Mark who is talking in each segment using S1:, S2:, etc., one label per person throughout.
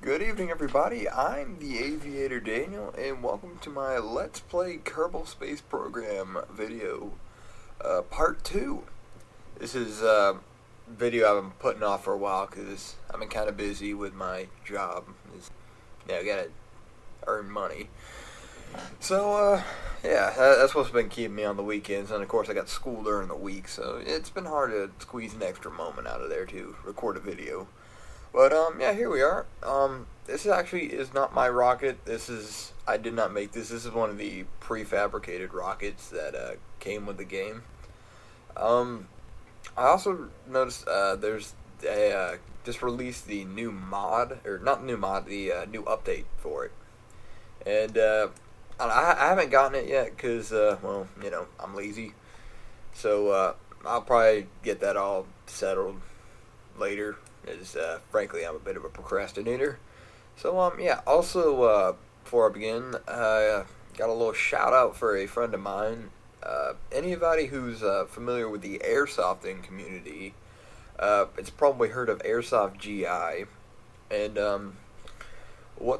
S1: Good evening, everybody. I'm the Aviator Daniel, and welcome to my Let's Play Kerbal Space Program video, part 2. This is a video I've been putting off for a while because I've been kind of busy with my job. I gotta earn money. So, yeah, that's what's been keeping me on the weekends, and of course I got school during the week, so it's been hard to squeeze an extra moment out of there to record a video. But, yeah, here we are. This actually is not my rocket. I did not make this. This is one of the prefabricated rockets that, came with the game. I also noticed, they just released the new mod, or not new mod, the, new update for it. And, I haven't gotten it yet, because, well, you know, I'm lazy. So, I'll probably get that all settled later. As frankly, I'm a bit of a procrastinator. So, yeah, also, before I begin, got a little shout out for a friend of mine. Anybody who's familiar with the airsofting community, it's probably heard of Airsoft GI, and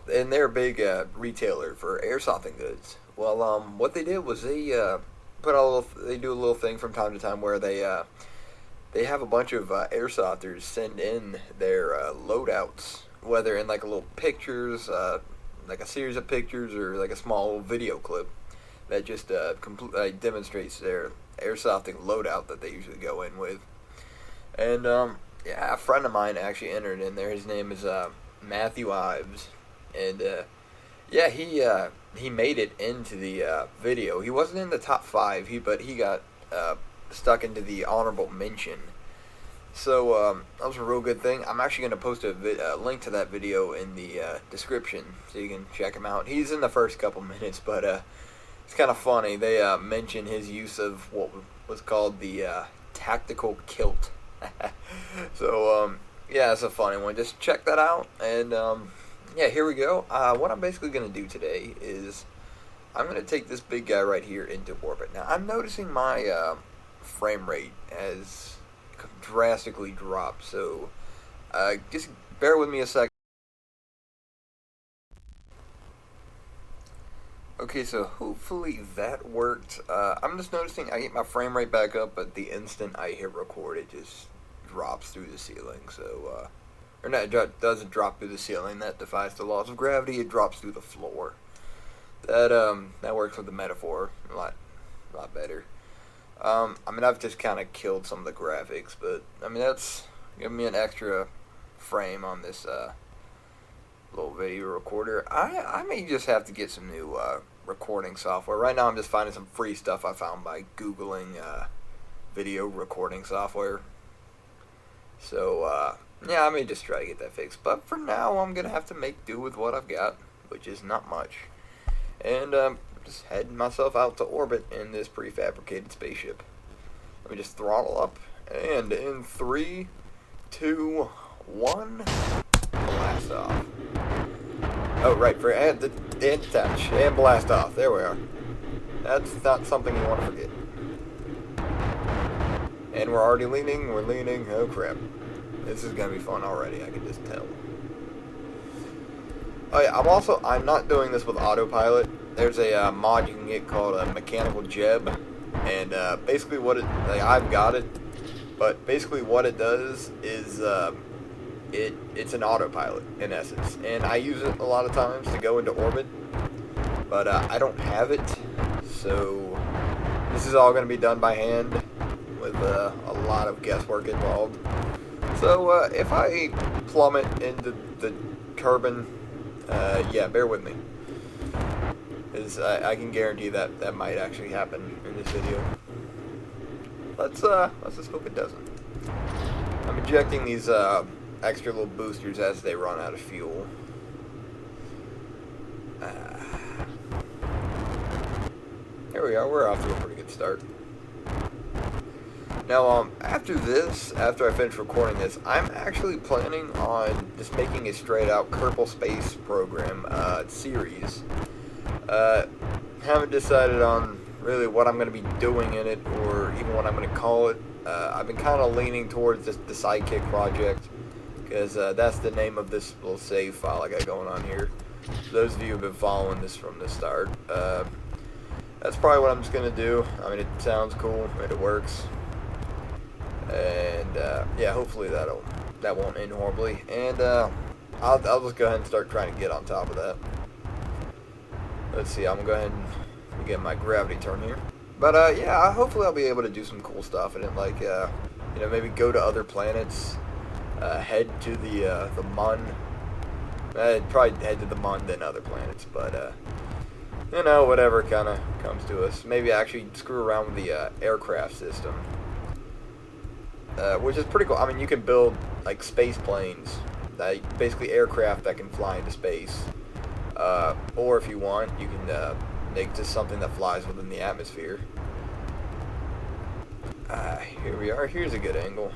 S1: they're a big retailer for airsofting goods. Well, what they did was they they do a little thing from time to time where they have a bunch of airsofters send in their loadouts, whether in like a little pictures, like a series of pictures, or like a small video clip that just demonstrates their airsofting loadout that they usually go in with. And yeah, a friend of mine actually entered in there. His name is Matthew Ives, and yeah, he made it into the video. He wasn't in the top 5, but he got stuck into the honorable mention. So that was a real good thing. I'm actually going to post a link to that video in the description so you can check him out. He's in the first couple minutes, but it's kind of funny. They mention his use of what was called the tactical kilt. So yeah, it's a funny one. Just check that out. And yeah, here we go. What I'm basically going to do today is I'm going to take this big guy right here into orbit. Now, I'm noticing my frame rate has drastically dropped, so just bear with me a second. Okay, so hopefully that worked. I'm just noticing I get my frame rate back up, but the instant I hit record, it just drops through the ceiling. So, or not, it doesn't drop through the ceiling. That defies the laws of gravity. It drops through the floor. That works with the metaphor a lot better. I mean, I've just kind of killed some of the graphics, but, I mean, that's giving me an extra frame on this, little video recorder. I may just have to get some new, recording software. Right now I'm just finding some free stuff I found by Googling, video recording software. So, yeah, I may just try to get that fixed. But for now, I'm gonna have to make do with what I've got, which is not much. And, just heading myself out to orbit in this prefabricated spaceship. Let me just throttle up, and in 3, 2, 1, blast off. Oh, right, and detach, and blast off. There we are. That's not something you want to forget. And we're already leaning, oh crap. This is going to be fun already, I can just tell. Oh yeah, I'm not doing this with autopilot. There's a mod you can get called a mechanical jeb, and basically I've got it, but basically what it does is it's an autopilot in essence, and I use it a lot of times to go into orbit, but I don't have it, so this is all going to be done by hand with a lot of guesswork involved. So if I plummet into the Kerbal, yeah, bear with me. I can guarantee that might actually happen in this video. Let's just hope it doesn't. I'm ejecting these extra little boosters as they run out of fuel. Here we are. We're off to a pretty good start. Now, after I finish recording this, I'm actually planning on just making a straight-out Kerbal Space Program series. Haven't decided on really what I'm going to be doing in it, or even what I'm going to call it. I've been kind of leaning towards the Sidekick project, because that's the name of this little save file I got going on here. For those of you who have been following this from the start, that's probably what I'm just gonna do. I mean, it sounds cool, and it works, and yeah, hopefully that won't end horribly. And I'll just go ahead and start trying to get on top of that. Let's see, I'm gonna go ahead and get my gravity turn here. But yeah, hopefully I'll be able to do some cool stuff in it, like you know, maybe go to other planets, head to the Mune. I'd probably head to the Mune then other planets, but you know, whatever kind of comes to us. Maybe actually screw around with the aircraft system, which is pretty cool. I mean, you can build like space planes, basically aircraft that can fly into space, or if you want, you can make just something that flies within the atmosphere. Here we are. Here's a good angle.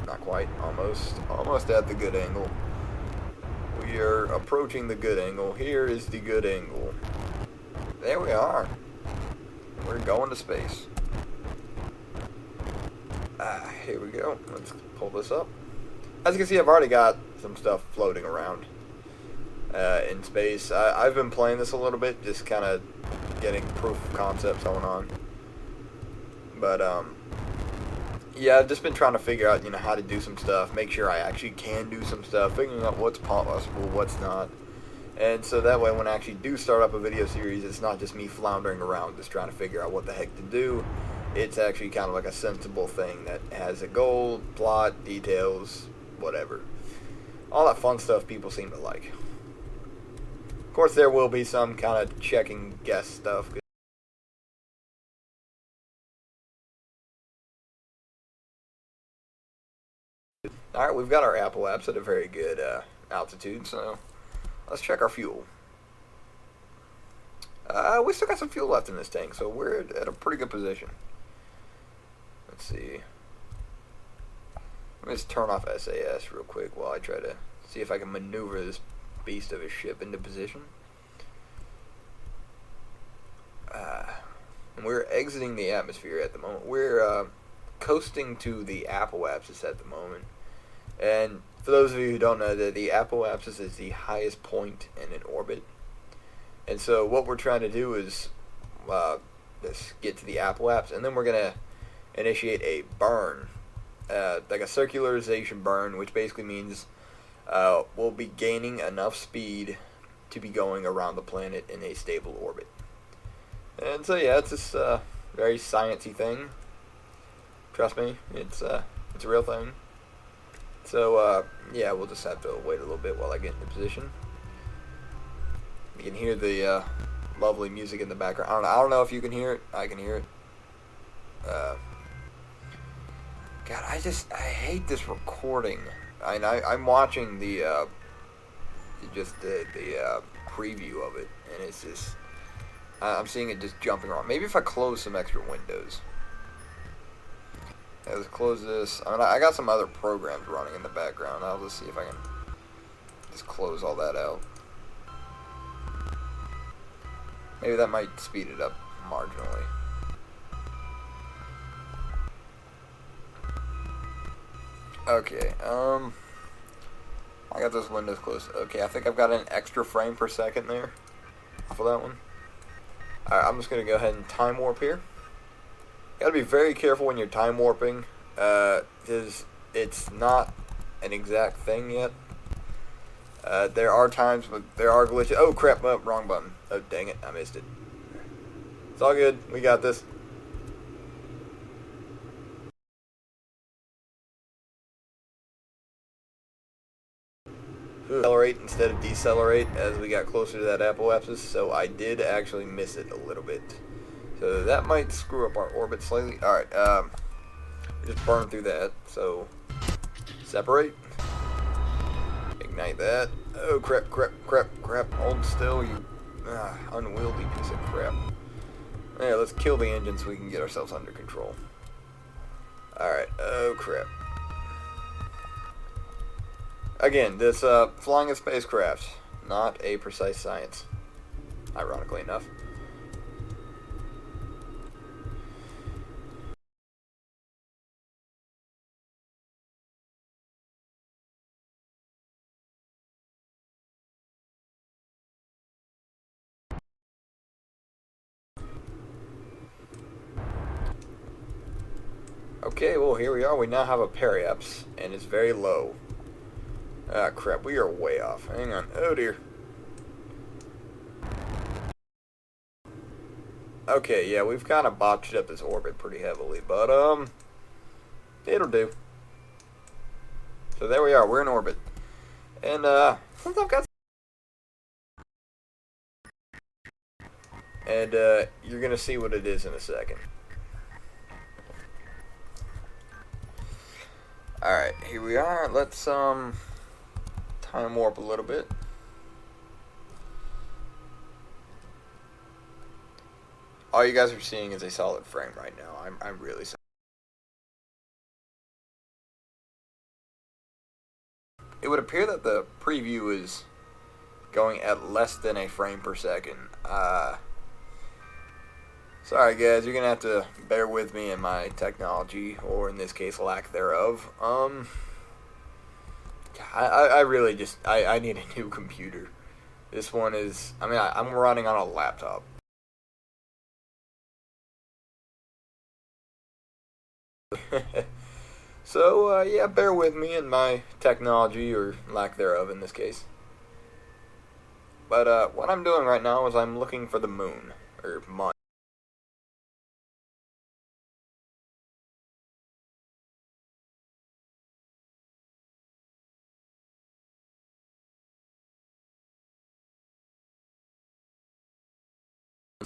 S1: Not quite. Almost at the good angle. We are approaching the good angle. Here is the good angle. There we are. We're going to space. Here we go. Let's pull this up. As you can see, I've already got some stuff floating around in space. I've been playing this a little bit, just kind of getting proof of concepts going on. But yeah, I've just been trying to figure out, you know, how to do some stuff, make sure I actually can do some stuff, figuring out what's possible, what's not. And so that way when I actually do start up a video series, it's not just me floundering around just trying to figure out what the heck to do. It's actually kind of like a sensible thing that has a goal, plot, details, whatever. All that fun stuff people seem to like. Of course, there will be some kind of checking guess stuff. Alright, we've got our Apple apps at a very good altitude, so let's check our fuel. We still got some fuel left in this tank, so we're at a pretty good position. Let's see. Let me just turn off SAS real quick while I try to see if I can maneuver this beast of a ship into position. And we're exiting the atmosphere at the moment. We're coasting to the apoapsis at the moment. And for those of you who don't know, the apoapsis is the highest point in an orbit. And so what we're trying to do is just get to the apoapsis, and then we're going to initiate a burn, like a circularization burn, which basically means we'll be gaining enough speed to be going around the planet in a stable orbit. And so yeah, it's this very sciencey thing. Trust me, it's a real thing. So yeah, we'll just have to wait a little bit while I get into position. You can hear the lovely music in the background. I don't know if you can hear it. I can hear it. God, I hate this recording. I'm watching the preview of it, and it's just I'm seeing it just jumping around. Maybe if I close some extra windows. Yeah, let's close this. I mean, I got some other programs running in the background. I'll just see if I can just close all that out. Maybe that might speed it up marginally. Okay, I got those windows closed. Okay, I think I've got an extra frame per second there for that one. Alright, I'm just going to go ahead and time warp here. You gotta be very careful when you're time warping, because it's not an exact thing yet. There are times, but there are glitches. Oh crap, oh, wrong button. Oh dang it, I missed it. It's all good, we got this. Accelerate instead of decelerate as we got closer to that apoapsis, so I did actually miss it a little bit. So that might screw up our orbit slightly. Alright, just burn through that. So, separate. Ignite that. Oh, crap. Hold still, you unwieldy piece of crap. Yeah, let's kill the engine so we can get ourselves under control. Alright, oh, crap. Again, this flying a spacecraft, not a precise science, ironically enough. Okay, well, here we are. We now have a periapse, and it's very low. Ah, crap. We are way off. Hang on. Oh, dear. Okay, yeah, we've kind of botched up this orbit pretty heavily, but, it'll do. So there we are. We're in orbit. And, since I've got... And, you're gonna see what it is in a second. Alright, here we are. Let's, time warp a little bit. All you guys are seeing is a solid frame right now. I'm really sorry. It would appear that the preview is going at less than a frame per second. Sorry guys, you're gonna have to bear with me in my technology, or in this case, lack thereof. I really just, I need a new computer. This one is, I mean, I'm running on a laptop. So, yeah, bear with me in my technology, or lack thereof in this case. But, what I'm doing right now is I'm looking for the moon, or Mune.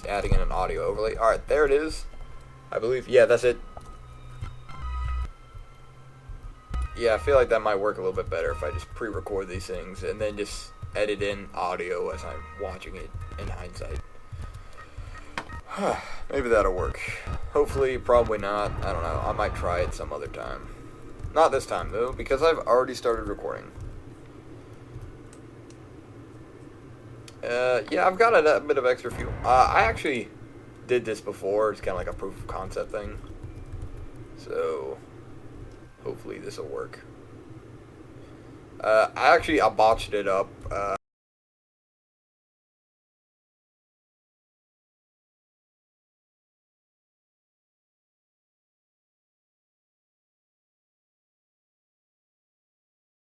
S1: Adding in an audio overlay. Alright, there it is. I believe, yeah, that's it. Yeah, I feel like that might work a little bit better if I just pre-record these things and then just edit in audio as I'm watching it in hindsight. Maybe that'll work. Hopefully, probably not. I don't know. I might try it some other time. Not this time, though, because I've already started recording. Yeah, I've got a bit of extra fuel. I actually did this before. It's kind of like a proof of concept thing. So, hopefully this will work. I botched it up.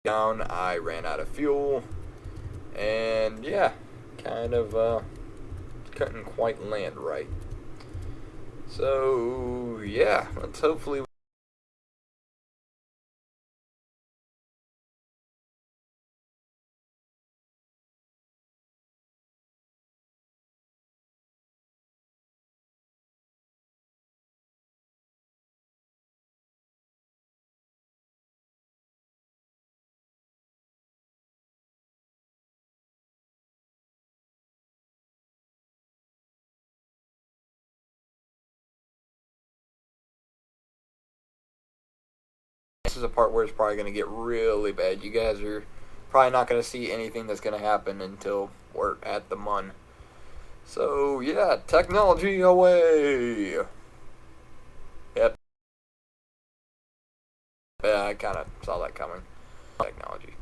S1: I ran out of fuel. And, yeah, kind of, couldn't quite land right. So, yeah, let's hopefully... This is a part where it's probably going to get really bad. You guys are probably not going to see anything that's going to happen until we're at the Mune. So, yeah, technology away! Yep. Yeah, I kind of saw that coming. Technology.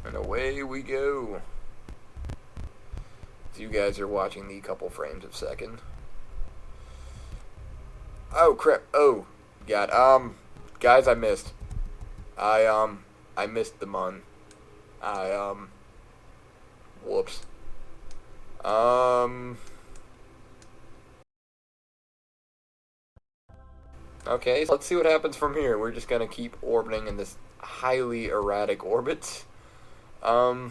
S1: And away we go. So you guys are watching the couple frames a second. Oh crap! Oh, God. Guys, I missed. I missed the Mune. Whoops. Okay, so let's see what happens from here. We're just gonna keep orbiting in this highly erratic orbit. Yeah,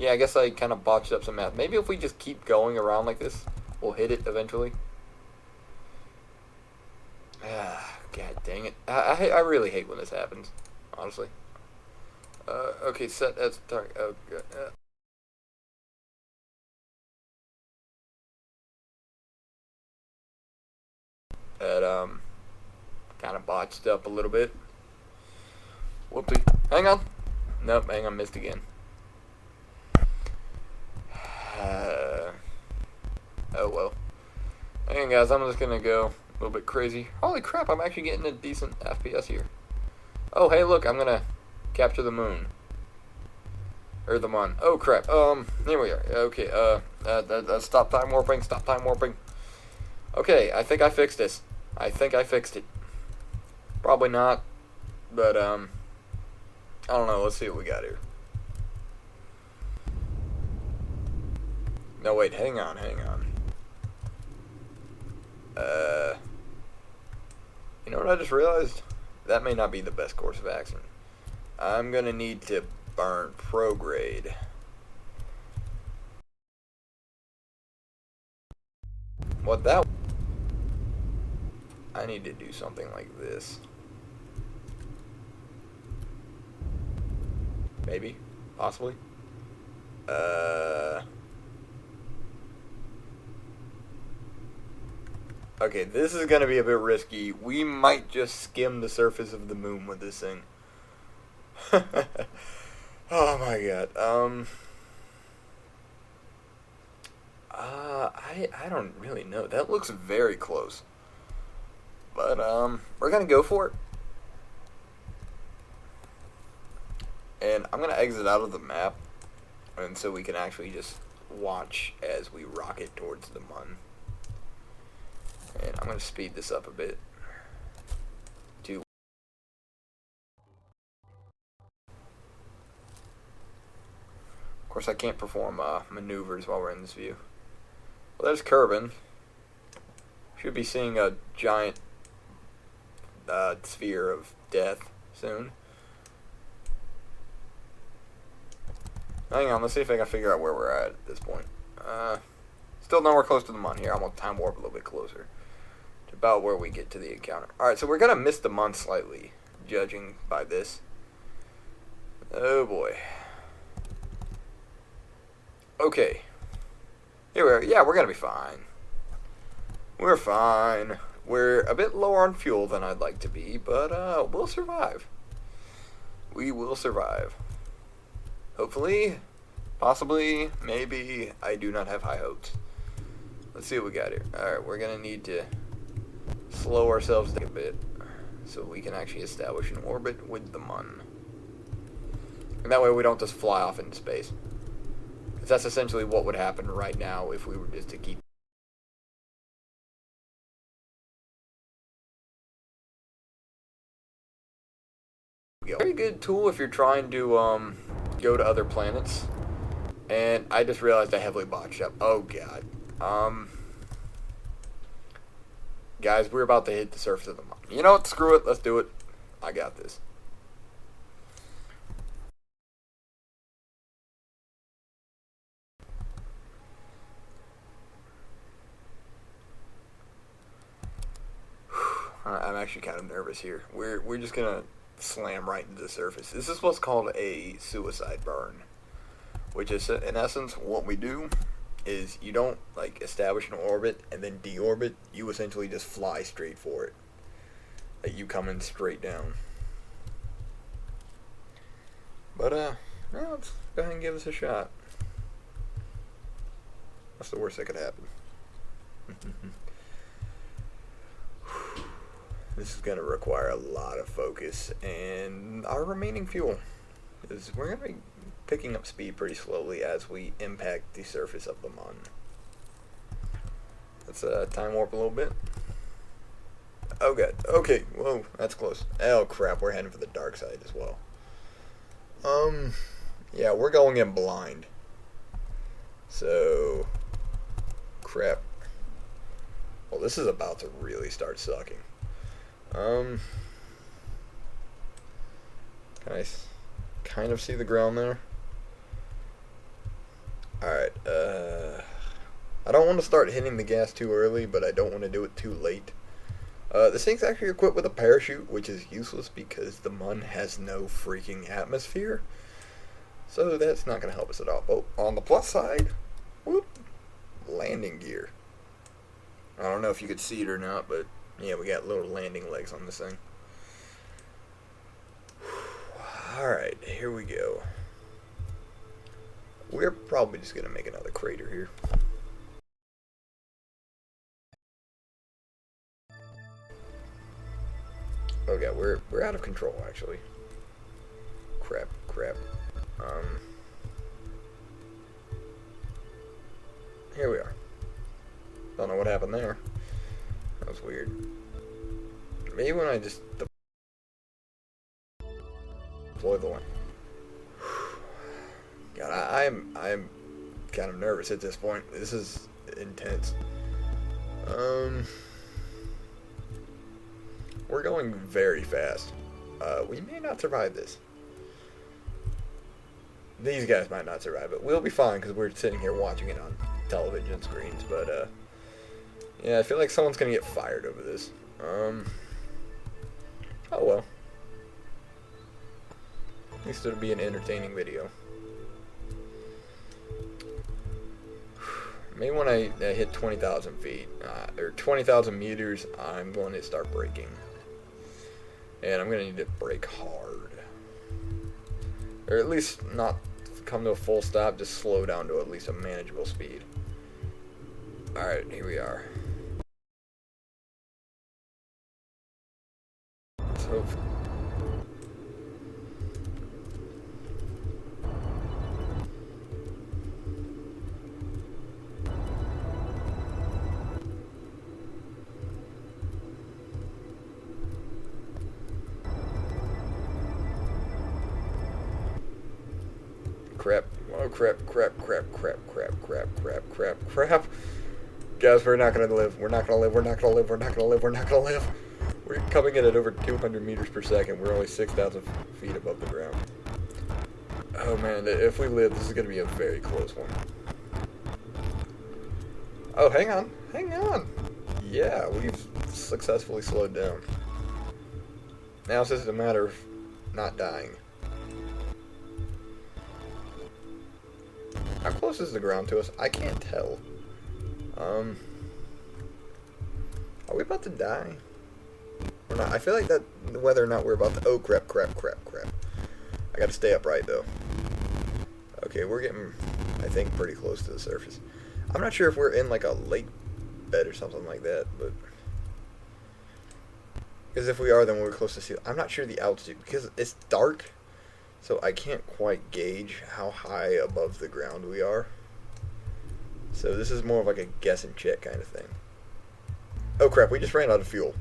S1: I guess I kind of botched up some math. Maybe if we just keep going around like this, we'll hit it eventually. God dang it. I really hate when this happens, honestly. Okay, set as target. Oh, good. That, kind of botched up a little bit. Whoopsie. Hang on. Nope, hang on, missed again. Oh, well. Hang on, guys, I'm just gonna go a little bit crazy. Holy crap, I'm actually getting a decent FPS here. Oh, hey, look, I'm gonna capture the moon. Or the Mune. Oh, crap. Here we are. Okay, stop time warping, stop time warping. Okay, I think I fixed this. I think I fixed it. Probably not, but I don't know. Let's see what we got here. No, wait, hang on. You know what I just realized? That may not be the best course of action. I'm gonna need to burn prograde. What that? I need to do something like this. Maybe, possibly. Okay, this is gonna be a bit risky. We might just skim the surface of the moon with this thing. Oh my god. I don't really know. That looks very close. But we're gonna go for it. And I'm gonna exit out of the map, and so we can actually just watch as we rocket towards the Mun. And I'm gonna speed this up a bit. Of course, I can't perform maneuvers while we're in this view. Well, there's Kerbal. Should be seeing a giant sphere of death soon. Hang on, let's see if I can figure out where we're at this point. Still nowhere close to the Mun here. I'm going to time warp a little bit closer to about where we get to the encounter. Alright, so we're going to miss the Mun slightly, judging by this. Oh boy. Okay. Here we are. Yeah, we're going to be fine. We're fine. We're a bit lower on fuel than I'd like to be, but we'll survive. We will survive. Hopefully, possibly, maybe. I do not have high hopes. Let's see what we got here. Alright, we're going to need to slow ourselves down a bit so we can actually establish an orbit with the Mun. And that way we don't just fly off into space. Because that's essentially what would happen right now if we were just to keep. Very good tool if you're trying to go to other planets. And I just realized I heavily botched up. Oh god. Guys, we're about to hit the surface of the Mun. You know what? Screw it. Let's do it. I got this. I'm actually kind of nervous here. We're just gonna slam right into the surface. This is what's called a suicide burn, which is in essence what we do is you don't like establish an orbit and then deorbit. You essentially just fly straight for it. Like you coming straight down. But well, let's go ahead and give this a shot. What's the worst that could happen? This is going to require a lot of focus and our remaining fuel. Because we're going to be picking up speed pretty slowly as we impact the surface of the Mun. Let's time warp a little bit. Oh god. Okay. Whoa. That's close. Oh crap. We're heading for the dark side as well. Yeah, we're going in blind. So, crap. Well, this is about to really start sucking. Can I kind of see the ground there? Alright, I don't want to start hitting the gas too early, but I don't want to do it too late. This thing's actually equipped with a parachute, which is useless because the Mun has no freaking atmosphere. So that's not going to help us at all. But on the plus side, whoop, landing gear. I don't know if you could see it or not, but yeah, we got little landing legs on this thing. Alright, here we go. We're probably just going to make another crater here. Okay, we're out of control, actually. Crap. Here we are. Don't know what happened there. That's weird. Maybe when I just deploy the one. God, I'm kind of nervous at this point. This is intense. We're going very fast. We may not survive this. These guys might not survive it. We'll be fine because we're sitting here watching it on television screens. But yeah, I feel like someone's gonna get fired over this. Oh well. At least it'll be an entertaining video. Maybe when I hit 20,000 feet, or 20,000 meters, I'm going to start braking. And I'm going to need to brake hard. Or at least not come to a full stop, just slow down to at least a manageable speed. Alright, here we are. Let's hope. Crap. Oh crap, crap, crap, crap, crap, crap, crap, crap, crap. Guys, we're not gonna live. We're not gonna live. We're not gonna live. We're not gonna live. We're not gonna live. We're coming in at over 200 meters per second. We're only 6,000 feet above the ground. Oh man, if we live, this is gonna be a very close one. Oh, hang on. Hang on. Yeah, we've successfully slowed down. Now it's just a matter of not dying. How close is the ground to us? I can't tell. Are we about to die? We're not. I feel like that whether or not we're about to. Oh crap! Crap! Crap! Crap! I gotta stay upright though. Okay, we're getting, I think, pretty close to the surface. I'm not sure if we're in like a lake bed or something like that, but because if we are, then we're close to sea. I'm not sure the altitude because it's dark. So I can't quite gauge how high above the ground we are. So this is more of like a guess and check kind of thing. Oh crap, we just ran out of fuel.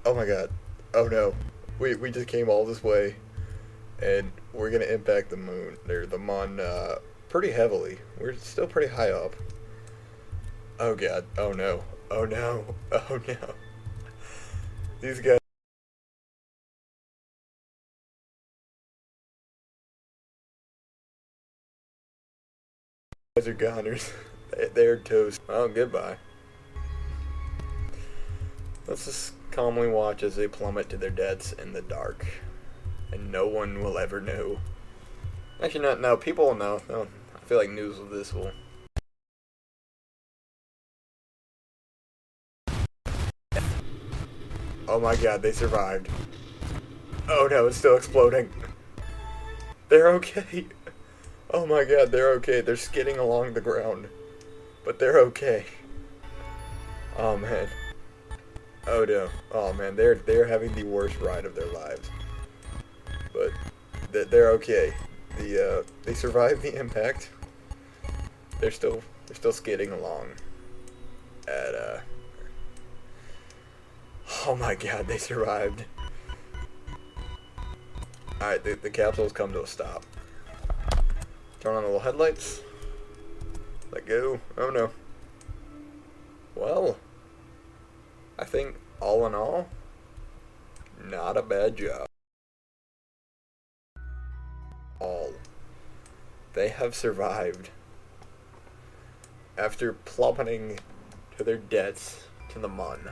S1: Oh my god. Oh no. We just came all this way and we're gonna impact the moon or the Mun pretty heavily. We're still pretty high up. Oh god. Oh no. Oh no. Oh no. These guys are goners. They're toast. Oh, goodbye. Let's just calmly watch as they plummet to their deaths in the dark. And no one will ever know. Actually, not. No, people will know. No, I feel like news of this will. Oh my god, they survived. Oh no, it's still exploding. They're okay. Oh my god, they're okay. They're skidding along the ground. But they're okay. Oh man. Oh no. Oh man, they're having the worst ride of their lives. But they're okay. They survived the impact. They're still skidding along. At oh my god, they survived. Alright, the capsule's come to a stop. Turn on the little headlights. Let go. Oh no. Well, I think all in all, not a bad job. They have survived after plummeting to their deaths to the Mun.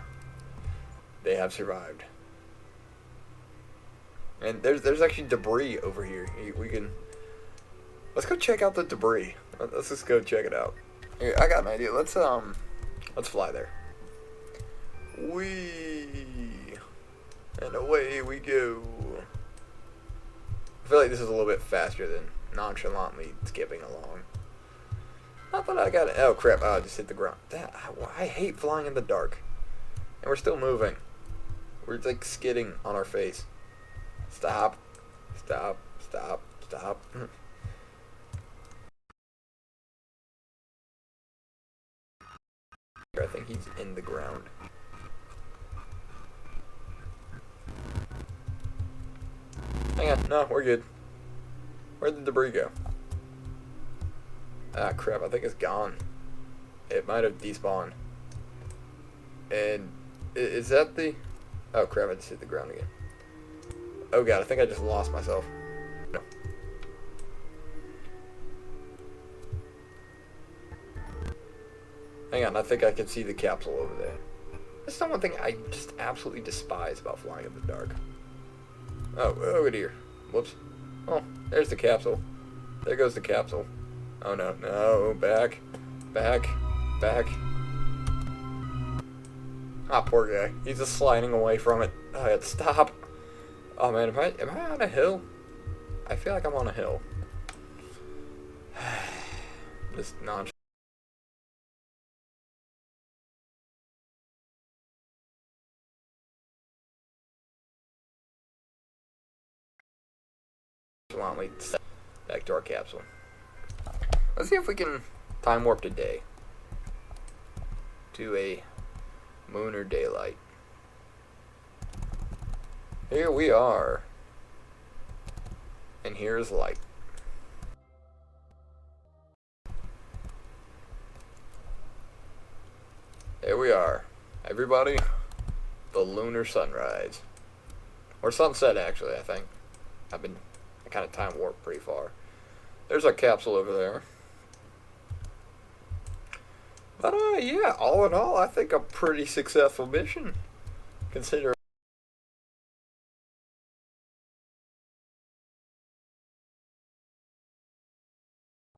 S1: They have survived. And there's actually debris over here. We can. Let's go check out the debris. Let's just go check it out. Here, I got an idea. Let's fly there. Whee! And away we go. I feel like this is a little bit faster than nonchalantly skipping along. Not that I got it. Oh crap! I just hit the ground. I hate flying in the dark. And we're still moving. We're like skidding on our face. Stop. Stop. Stop. Stop. I think he's in the ground. Hang on, no, we're good. Where'd the debris go? Ah, crap, I think it's gone. It might have despawned. And, is that the... Oh, crap, I just hit the ground again. Oh, God, I think I just lost myself. No. Hang on, I think I can see the capsule over there. That's the one thing I just absolutely despise about flying in the dark. Oh, over here. Whoops. Oh, there's the capsule. There goes the capsule. Oh, no. No, back. Back. Back. Ah, poor guy. He's just sliding away from it. I had to stop. Oh, man, am I on a hill? I feel like I'm on a hill. Just nonchalantly. Back to our capsule. Let's see if we can time warp today to a moon or daylight. Here we are, and here's light. There we are, everybody. The lunar sunrise, or sunset, actually. I think I kind of time warped pretty far. There's our capsule over there. But yeah, all in all, I think a pretty successful mission, considering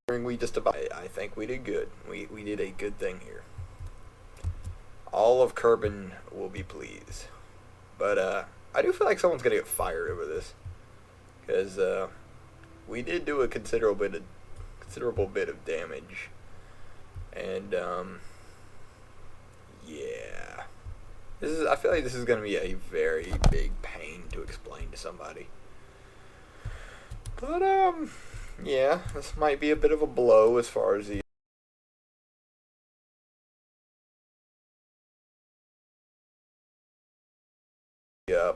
S1: we just about. I think we did good. We did a good thing here. All of Kerbal will be pleased. But I do feel like someone's gonna get fired over this, because we did do a considerable bit of damage, and yeah, I feel like this is gonna be a very big pain to explain to somebody. But yeah, this might be a bit of a blow as far as the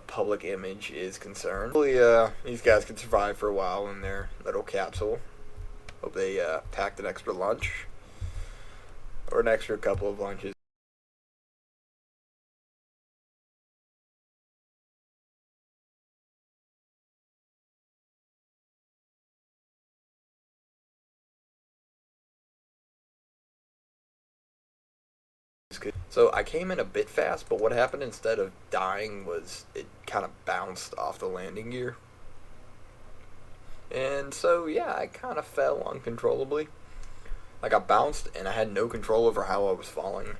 S1: public image is concerned. Hopefully, these guys can survive for a while in their little capsule. Hope they packed an extra lunch, or an extra couple of lunches. So I came in a bit fast, but what happened instead of dying was it kind of bounced off the landing gear. And so, yeah, I kind of fell uncontrollably. Like, I bounced, and I had no control over how I was falling.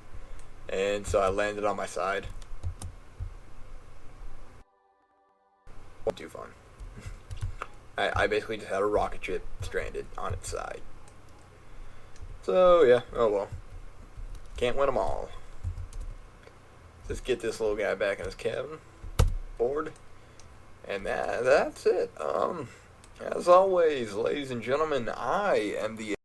S1: And so I landed on my side. Wasn't too fun. I basically just had a rocket ship stranded on its side. So, yeah, oh well. Can't win them all. Let's get this little guy back in his cabin. Board. And that's it. As always, ladies and gentlemen, I am the